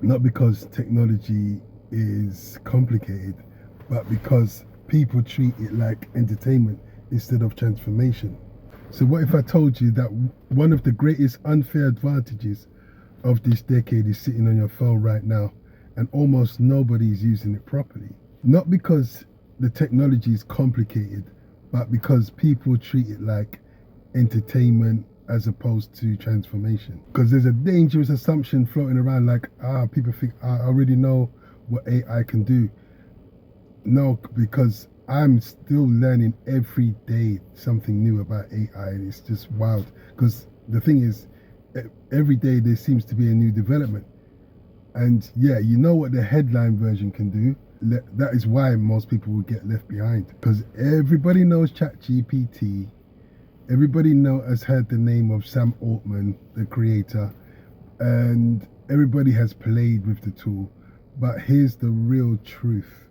not because technology is complicated, but because people treat it like entertainment instead of transformation. So what if I told you that one of the greatest unfair advantages of this decade is sitting on your phone right now, and almost nobody is using it properly? Not because the technology is complicated, but because people treat it like entertainment as opposed to transformation. Because there's a dangerous assumption floating around like, people think I already know what AI can do. No, because I'm still learning every day something new about AI, and it's just wild. Because the thing is, every day there seems to be a new development. And yeah, you know what the headline version can do. That is why most people will get left behind. Because everybody knows ChatGPT. Everybody has heard the name of Sam Altman, the creator, and everybody has played with the tool. But here's the real truth.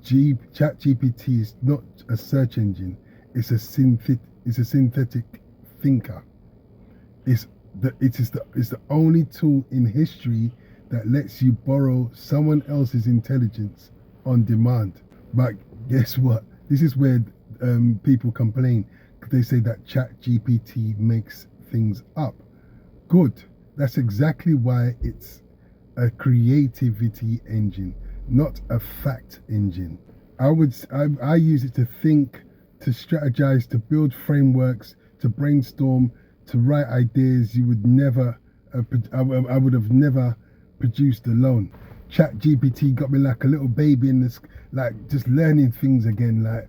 ChatGPT is not a search engine. It's a synthetic thinker. It's the only tool in history that lets you borrow someone else's intelligence on demand. But guess what? This is where people complain. They say that ChatGPT makes things up. Good. That's exactly why it's a creativity engine, not a fact engine. I use it to think, to strategize, to build frameworks, to brainstorm, to write ideas you would never, I would have never produced alone. ChatGPT got me like a little baby in this, like just learning things again. Like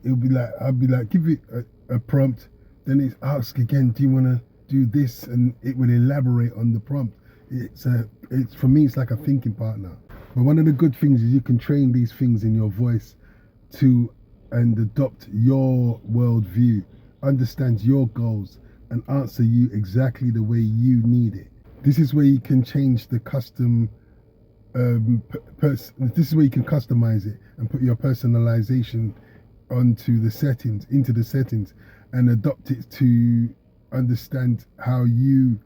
it'll be like, I'll be like, give it a prompt, then it asks again, do you want to do this? And it will elaborate on the prompt. It's for me, it's like a thinking partner. But one of the good things is you can train these things in your voice to and adopt your worldview, understand your goals, and answer you exactly the way you need it. This is where you can change the custom. This is where you can customize it and put your personalization into the settings, and adopt it to understand how you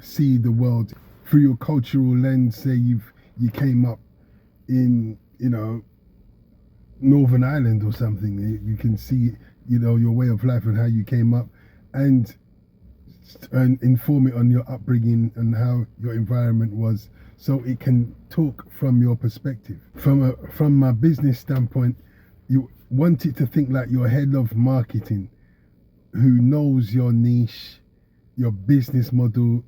see the world through your cultural lens. Say you came up in Northern Ireland or something, you can see your way of life and how you came up, and inform it on your upbringing and how your environment was, so it can talk from your perspective. From my business standpoint, you want it to think like your head of marketing, who knows your niche, your business model,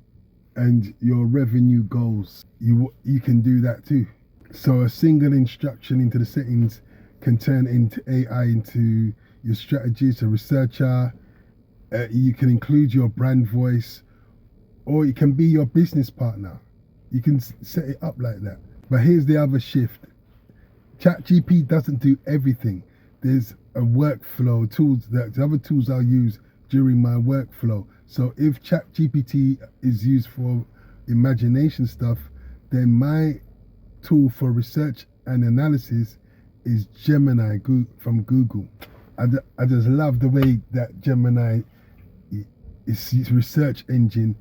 and your revenue goals. You can do that too. So a single instruction into the settings can turn into AI into your strategist, a researcher. You can include your brand voice, or it can be your business partner. You can set it up like that. But here's the other shift. ChatGPT doesn't do everything. There's a workflow tools, that the other tools I'll use during my workflow. So if ChatGPT is used for imagination stuff, then my tool for research and analysis is Gemini from Google. I just love the way that Gemini is research engine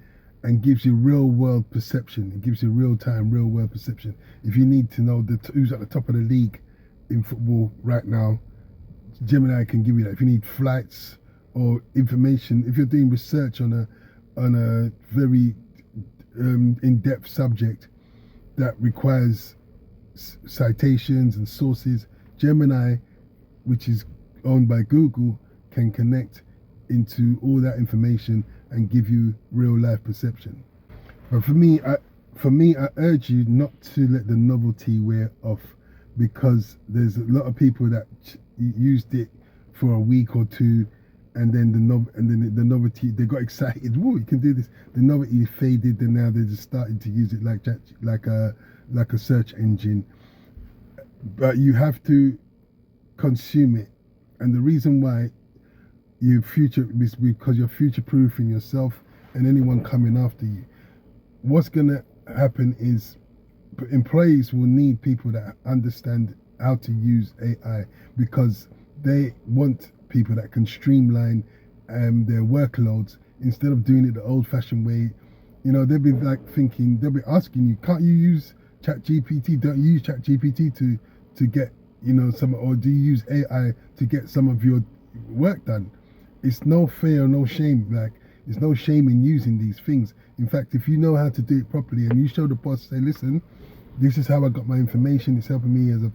and gives you real world perception. It gives you real time, real world perception. If you need to know who's at the top of the league in football right now, Gemini can give you that. If you need flights or information, if you're doing research on a very in-depth subject that requires citations and sources, Gemini, which is owned by Google, can connect into all that information and give you real life perception. But for me, I urge you not to let the novelty wear off, because there's a lot of people that used it for a week or two, and then the novelty, they got excited. Whoa, you can do this. The novelty faded, and now they're just starting to use it like a search engine. But you have to consume it, and the reason why is because you're future proofing yourself and anyone coming after you. What's gonna happen is employees will need people that understand how to use AI, because they want people that can streamline their workloads instead of doing it the old-fashioned way, You know, they'll be like thinking, they'll be asking you, can't you use ChatGPT? Don't you use ChatGPT to get, you know, some, or do you use AI to get some of your work done? It's no fear, no shame. Like, there's no shame in using these things. In fact, if you know how to do it properly and you show the boss, say, listen, this is how I got my information. It's helping me as a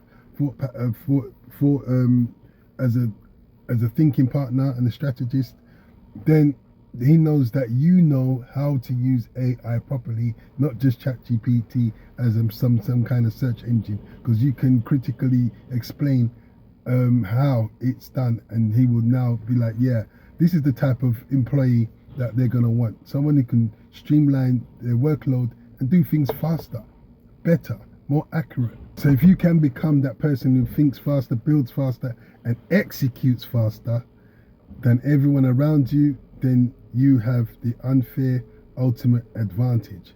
as a thinking partner and a strategist. Then he knows that you know how to use AI properly, not just ChatGPT as some kind of search engine, because you can critically explain how it's done, and he will now be like, yeah, this is the type of employee that they're gonna want. Someone who can streamline their workload and do things faster, better, more accurate. So if you can become that person who thinks faster, builds faster, and executes faster than everyone around you, then you have the unfair ultimate advantage.